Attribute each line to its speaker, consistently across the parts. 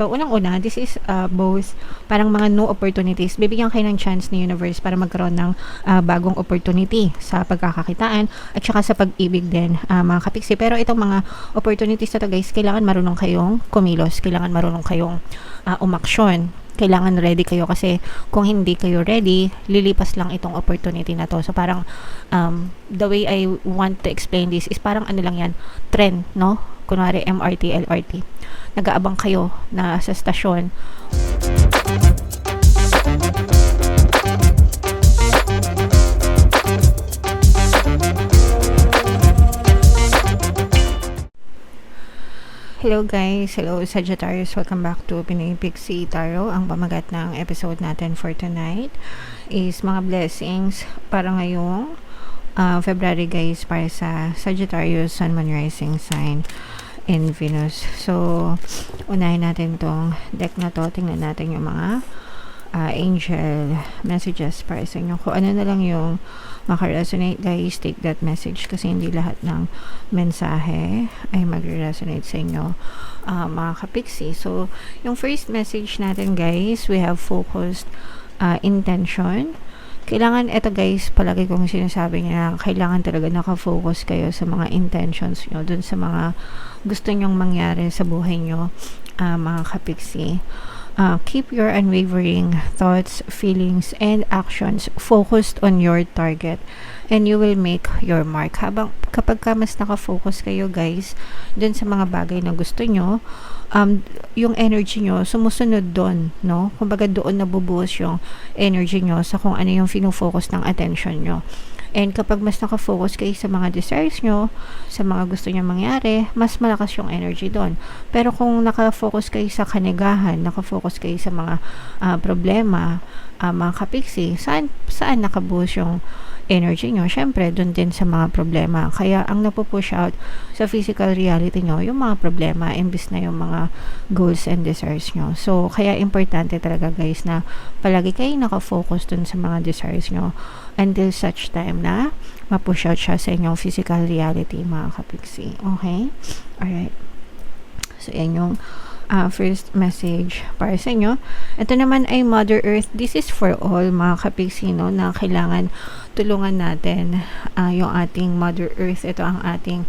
Speaker 1: So, unang-una, this is both parang mga new opportunities. Bibigyan kayo ng chance ni universe para magkaroon ng bagong opportunity sa pagkakakitaan at saka sa pag-ibig din, mga kapiksi. Pero itong mga opportunities na to guys, kailangan marunong kayong kumilos, kailangan marunong kayong umaksyon. Kailangan ready kayo kasi kung hindi kayo ready, lilipas lang itong opportunity na to. So parang the way I want to explain this is parang ano lang yan, trend, no? Kunwari MRT, LRT. Nag-aabang kayo na sa stasyon. Hello guys, hello Sagittarius, welcome back to Pinoy Pixie Tarot. Ang pamagat ng episode natin for tonight is mga blessings para ngayong February guys, para sa Sagittarius, Sun, Moon, Rising sign in Venus. So, unahin natin tong deck na to, tingnan natin yung mga angel messages para sa inyo. Kung ano na lang yung makaresonate guys, take that message kasi hindi lahat ng mensahe ay mag-resonate sa inyo, mga kapiksi. So, yung first message natin guys, we have focused intention. Kailangan, eto guys, palagi kong sinasabi niya, kailangan talaga nakafocus kayo sa mga intentions nyo, dun sa mga gusto nyong mangyari sa buhay nyo, mga kapiksi. Keep your unwavering thoughts, feelings, and actions focused on your target and you will make your mark. Kapag mas nakafocus kayo guys dun sa mga bagay na gusto nyo, yung energy nyo sumusunod doon, no? Kumbaga doon nabubuhos yung energy nyo sa kung ano yung fino-focus ng attention nyo. And kapag mas nakafocus kayo sa mga desires nyo, sa mga gusto nyo mangyari, mas malakas yung energy doon. Pero kung nakafocus kayo sa kanigahan, nakafocus kayo sa mga problema, mga kapiksi, saan nakabuhos yung energy nyo? Syempre, doon din sa mga problema. Kaya, ang napupush out sa physical reality nyo, yung mga problema, imbis na yung mga goals and desires nyo. So, kaya importante talaga guys na palagi kayo nakafocus dun sa mga desires nyo until such time na mapush out siya sa inyong physical reality, mga kapiksi. Okay? Alright. So, yan yung first message para sa inyo. Ito naman ay Mother Earth. This is for all, mga kapiksi, no, na kailangan tulungan natin yung ating Mother Earth. Ito ang ating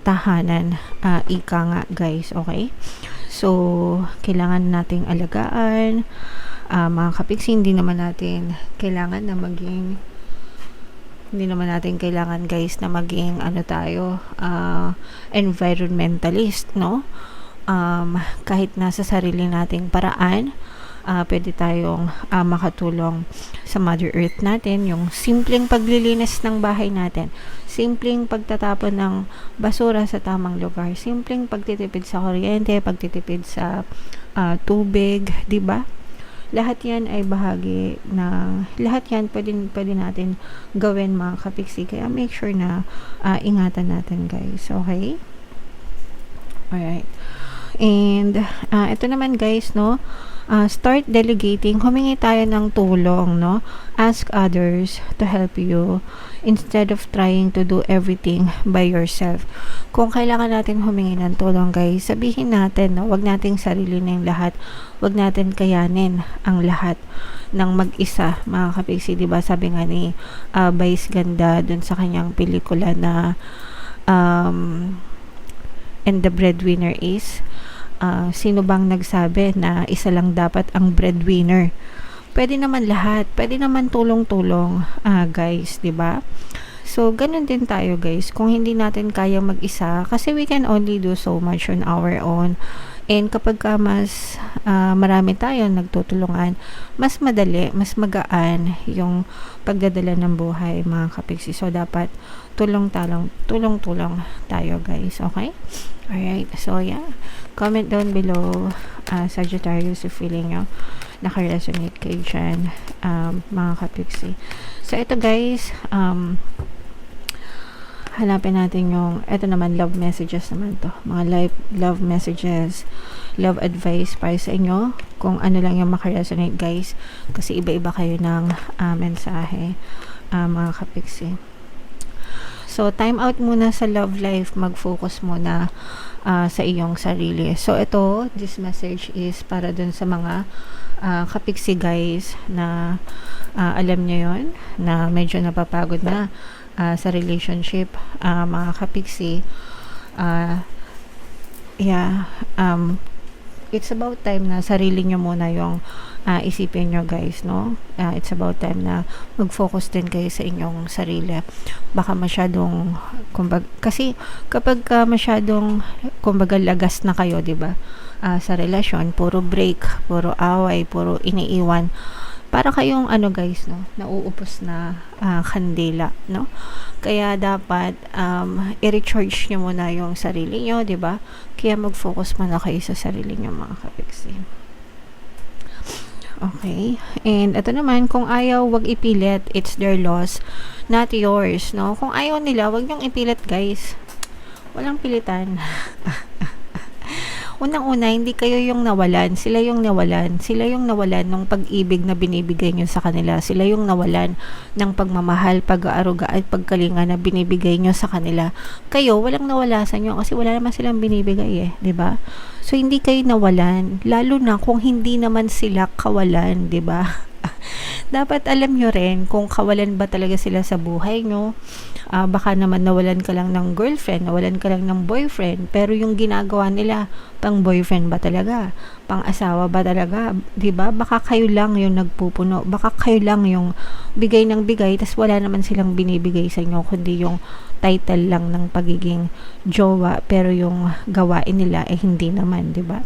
Speaker 1: tahanan, ika nga guys, okay? So, kailangan nating alagaan, mga kapiksi. Hindi naman natin kailangan guys na maging environmentalist, no? Kahit nasa sarili nating paraan, pwede tayong makatulong sa Mother Earth natin. Yung simpleng paglilinis ng bahay natin, simpleng pagtatapon ng basura sa tamang lugar, simpleng pagtitipid sa kuryente, pagtitipid sa tubig, di ba? Lahat yan ay bahagi ng, lahat yan pwede natin gawin, mga kapiksi. Kaya make sure na ingatan natin guys, okay? Alright. And ito naman guys, no, start delegating. Humingi tayo ng tulong, no? Ask others to help you instead of trying to do everything by yourself. Kung kailangan natin humingi ng tulong guys, sabihin natin, no, wag nating sarili na yung lahat. Wag natin kayanin ang lahat ng mag-isa, mga kapiksi. Diba sabi nga ni Vice Ganda dun sa kanyang pelikula na And the Breadwinner is, sino bang nagsabi na isa lang dapat ang breadwinner? Pwede naman lahat, pwede naman tulong-tulong, guys, 'di ba? So, ganun din tayo guys. Kung hindi natin kaya mag-isa, kasi we can only do so much on our own. And kapag mas marami tayo nagtutulungan, mas madali, mas magaan yung pagdadala ng buhay, mga kapiksi. So, dapat tulong-tulong tayo guys, okay? Alright, so yeah, comment down below, Sagittarius, if feeling nyo naka-resonate kayo dyan, mga kapiksi. So, ito guys, hanapin natin yung, ito naman, love messages naman to. Mga love messages, love advice para sa inyo. Kung ano lang yung makaresonate guys. Kasi iba-iba kayo ng mensahe, mga kapiksi. So, time out muna sa love life, mag-focus muna sa iyong sarili. So, this message is para dun sa mga kapiksi guys na alam nyo yon na medyo napapagod na sa relationship, mga kapiksi. It's about time na sarili nyo muna yung isipin nyo guys, no? It's about time na mag-focus din kayo sa inyong sarili. Baka masyadong, kasi kapag masyadong, lagas na kayo, di ba? Sa relasyon, puro break, puro away, puro iniiwan. Para kayong guys, no, nauupos na kandila, no? Kaya dapat i-recharge nyo muna yung sarili nyo, di ba? Kaya mag-focus muna kayo sa sarili nyo, mga kapiksi. Okay. And ito naman, kung ayaw, wag ipilit. It's their loss, not yours, no? Kung ayaw nila, wag nyong ipilit, guys. Walang pilitan. Unang-una, hindi kayo yung nawalan. Sila yung nawalan. Sila yung nawalan ng pag-ibig na binibigay nyo sa kanila. Sila yung nawalan ng pagmamahal, pag-aaruga at pagkalinga na binibigay nyo sa kanila. Kayo, walang nawala sa inyo kasi wala naman silang binibigay eh. 'Di ba? So, hindi kayo nawalan. Lalo na kung hindi naman sila kawalan. 'Di ba? Dapat alam nyo rin kung kawalan ba talaga sila sa buhay nyo. Baka naman nawalan ka lang ng girlfriend, nawalan ka lang ng boyfriend, pero yung ginagawa nila, pang boyfriend ba talaga? Pang asawa ba talaga? 'Di ba? Baka kayo lang yung nagpupuno, baka kayo lang yung bigay ng bigay, tas wala naman silang binibigay sa inyo, kundi yung title lang ng pagiging jowa, pero yung gawain nila hindi naman, 'di ba?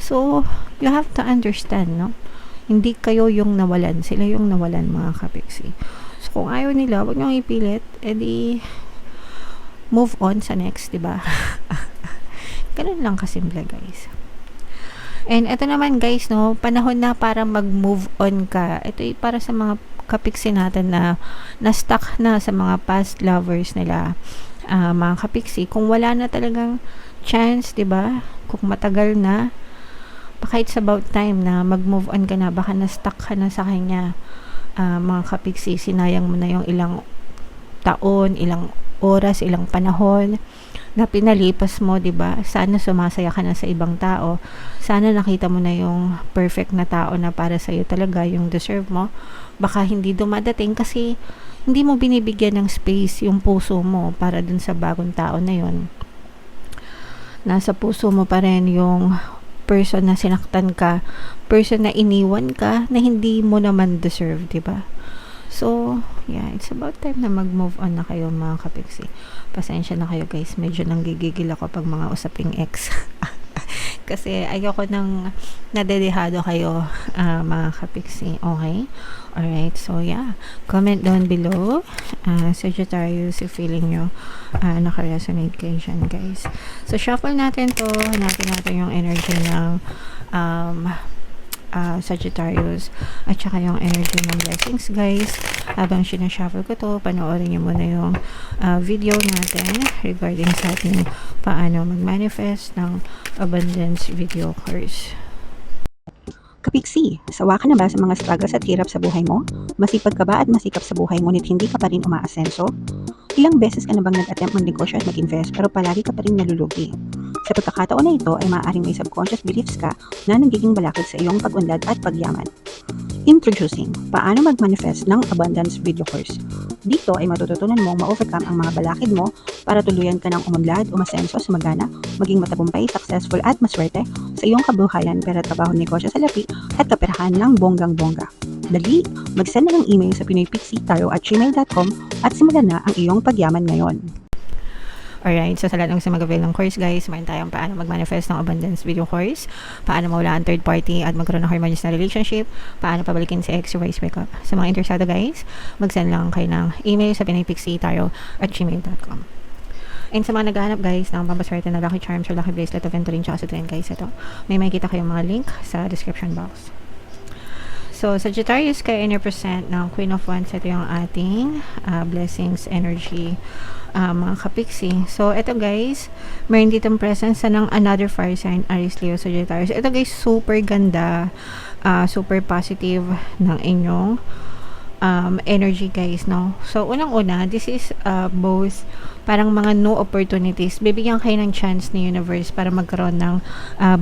Speaker 1: So, you have to understand, no? Hindi kayo yung nawalan, sila yung nawalan, mga kapiksi. So, kung ayaw nila, wag nyo ipilit, edi move on sa next, diba? Ganun lang kasimple, guys. And ito naman, guys, no, panahon na para mag-move on ka. Ito ay para sa mga kapiksi natin na stuck na sa mga past lovers nila. Mga kapiksi, kung wala na talagang chance, diba? Kung matagal na, baka it's about time na mag-move on ka na, baka na-stuck ka na sa kanya. Mga kapiksi, sinayang mo na yung ilang taon, ilang oras, ilang panahon na pinalipas mo, 'di ba? Sana sumasaya ka na sa ibang tao. Sana nakita mo na yung perfect na tao na para sa iyo talaga, yung deserve mo. Baka hindi dumadating kasi hindi mo binibigyan ng space yung puso mo para dun sa bagong tao na yon. Nasa puso mo pa rin yung person na sinaktan ka, person na iniwan ka, na hindi mo naman deserve, 'di ba? So, yeah, it's about time na mag-move on na kayo, mga kapiksi. Pasensya na kayo, guys. Medyo nanggigigil ako pag mga usaping ex. Kasi ayoko nang nadedehado kayo, mga kapiksi. Okay? Alright, so yeah. Comment down below. Sagittarius, if feeling nyo naka-resonate kayo dyan, guys. So, shuffle natin to. Hanapin natin yung energy ng Sagittarius at saka yung energy ng blessings, guys. Habang sinashuffle ko to, panoorin nyo muna yung video natin regarding sa ating paano mag-manifest ng abundance video course.
Speaker 2: Kapiksi, sawa ka na ba sa mga struggles at hirap sa buhay mo? Masipag ka ba at masikap sa buhay ngunit hindi ka pa rin umaasenso? Ilang beses ka na bang nag-attempt mag-negosyo at mag-invest pero palagi ka pa rin nalulugi? Sa pagkakataon na ito ay maaaring may subconscious beliefs ka na nagiging balakid sa iyong pag-unlad at pagyaman. Introducing, paano mag-manifest ng abundance video course. Dito ay matututunan mong ma-overcome ang mga balakid mo para tuluyan ka ng umunlad, umasenso, sumagana, maging matagumpay, successful at maswerte sa iyong kabuhayan, pera, trabaho, negosyo, salapi at kaperahan ng bonggang-bongga. Dali, mag-send na ng email sa pinoypixie@gmail.com at simulan na ang iyong pagyaman ngayon.
Speaker 1: Alright, so sa lahat ng mag-avail ng course, guys, mayroon tayong paano mag-manifest ng abundance video course, paano mawala ang third party at magkaroon ng harmonious na relationship, paano pabalikin si ex or vice breakup. Sa mga interesado, guys, mag-send lang kayo ng email sa pinoypixie@gmail.com. And sa mga naghahanap, guys, ng pampaswerte na lucky charms or lucky bracelet of Venturin tsaka sa trend, guys, ito, may makikita kayong mga link sa description box. So, Sagittarius kayo in your present ng Queen of Wands. Ito yung ating blessings, energy, mga kapiksi. So, ito, guys, mayroon ditong presence ng another fire sign, Aries, Leo, Sagittarius. Ito, guys, super ganda, super positive ng inyong energy guys, no? So unang-una, this is both parang mga new opportunities. Bibigyan kayo ng chance ni universe para magkaroon ng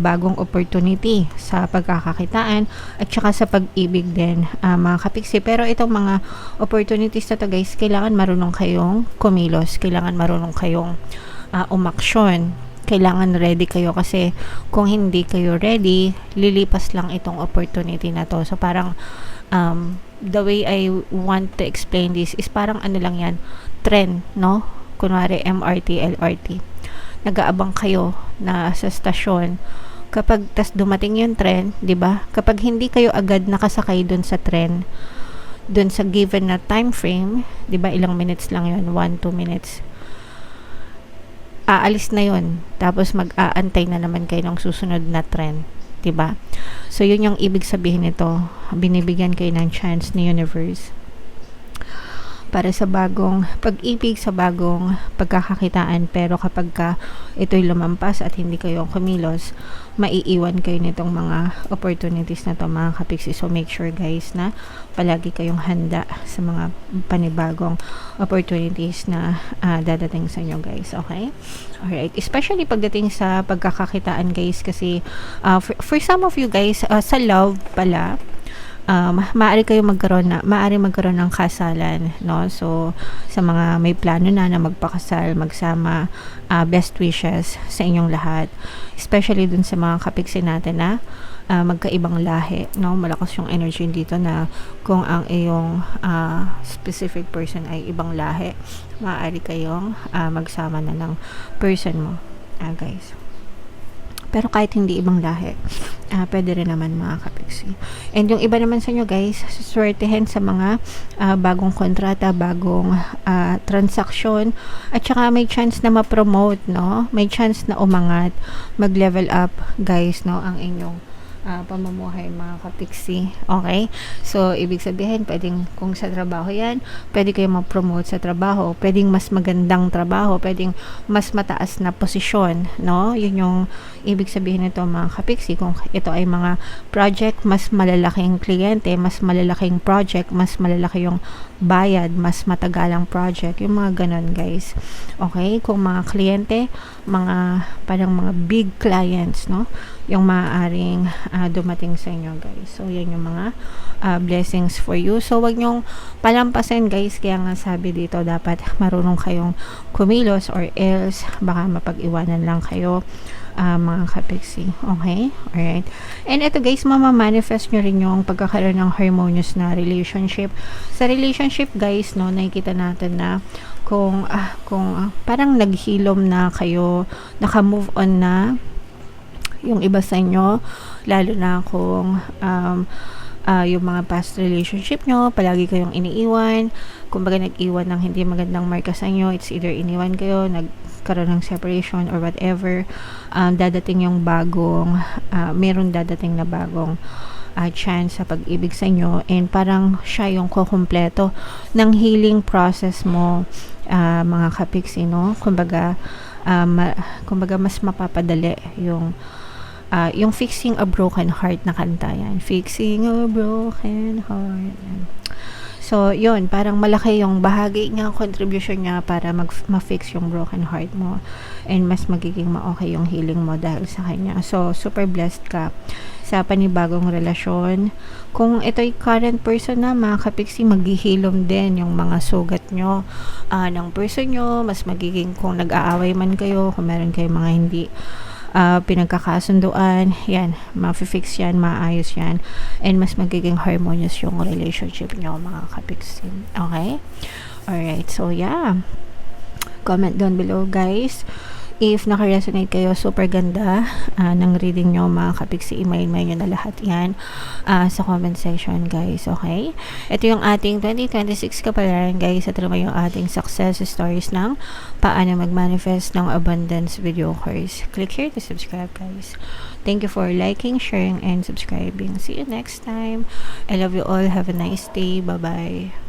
Speaker 1: bagong opportunity sa pagkakakitaan at saka sa pag-ibig din, mga kapiksi. Pero itong mga opportunities na to guys, kailangan marunong kayong kumilos, kailangan marunong kayong umaksyon, kailangan ready kayo, kasi kung hindi kayo ready, lilipas lang itong opportunity na to. So parang the way I want to explain this is parang ano lang yan, trend, no? Kunwari MRT, LRT, nag-aabang kayo na sa stasyon, kapag tas dumating yung tren, 'di ba? Kapag hindi kayo agad nakasakay dun sa tren, dun sa given na time frame, 'di ba, ilang minutes lang yun, 1-2 minutes, aalis na yun, tapos mag-aantay na naman kayo ng susunod na tren, 'di ba? So yun yung ibig sabihin nito, binibigyan kayo ng chance ni universe para sa bagong pag-ibig, sa bagong pagkakakitaan. Pero kapag ito'y lumampas at hindi kayo kumilos, maiiwan kayo nitong mga opportunities na to, mga kapiksi. So make sure guys na palagi kayong handa sa mga panibagong opportunities na dadating sa inyo guys, okay? Alright, especially pagdating sa pagkakakitaan guys, kasi for some of you guys, sa love pala, maaari magkaroon ng kasalan, no? So sa mga may plano na magpakasal, magsama, best wishes sa inyong lahat, especially dun sa mga kapiksi natin na magkaibang lahi, no? Malakas yung energy dito na kung ang iyong specific person ay ibang lahi, maaari kayong magsama na ng person mo, guys. Pero kahit hindi ibang lahi, pwede rin naman, mga kapiksi. And yung iba naman sa inyo guys, swertehin sa mga bagong kontrata, bagong transaksyon, at saka may chance na ma-promote, no? May chance na umangat, mag-level up guys, no? Ang inyong pamumuhay, mga kapiksi, okay? So ibig sabihin, pwedeng kung sa trabaho yan, pwede kayo ma-promote sa trabaho, pwedeng mas magandang trabaho, pwedeng mas mataas na posisyon, no? Yun yung ibig sabihin nito, mga kapiksi. Kung ito ay mga project, mas malalaking kliyente, mas malalaking project, mas malalaki yung bayad, mas matagalang project, yung mga ganon guys, okay? Kung mga kliyente, parang mga big clients, no? Yung maaaring dumating sa inyo guys. So yan yung mga blessings for you. So wag nyong palampasin guys, kaya nga sabi dito, dapat marunong kayong kumilos or else baka mapag-iwanan lang kayo, mga kapiksi, okay? Alright, and ito guys, mamamanifest nyo rin yung pagkakaroon ng harmonious na relationship. Sa relationship guys, no, nakikita natin na kung parang naghilom na kayo, naka-move on na yung iba sa inyo, lalo na kung yung mga past relationship nyo, palagi kayong iniiwan, kumbaga nag-iwan ng hindi magandang marka sa inyo. It's either iniwan kayo, nagkaroon ng separation or whatever, dadating yung meron dadating na bagong chance sa pag-ibig sa inyo, and parang siya yung kukumpleto ng healing process mo, mga kapiksi, no? Kumbaga mas mapapadali yung fixing a broken heart na kanta yan. Fixing a broken heart. So, yun, parang malaki yung bahagi niya, contribution niya para ma-fix yung broken heart mo, and mas magiging ma-okay yung healing mo dahil sa kanya. So, super blessed ka sa panibagong relasyon. Kung ito'y current person na, mga kapiksi, maghihilom din yung mga sugat nyo ng person nyo. Mas magiging, kung nag-aaway man kayo, kung meron kayong mga hindi pinagkakasunduan, yan, ma-fix yan, maayos yan, and mas magiging harmonious yung relationship nyo, mga kapiksi, okay? Alright, so yeah, comment down below guys if naka-resonate kayo. Super ganda ng reading nyo, mga kapiksi. Email nyo na lahat yan sa comment section guys, okay? Ito yung ating 2026 kapalaran guys, at naman yung ating success stories ng paano mag-manifest ng abundance video course. Click here to subscribe guys. Thank you for liking, sharing, and subscribing. See you next time. I love you all. Have a nice day. Bye bye.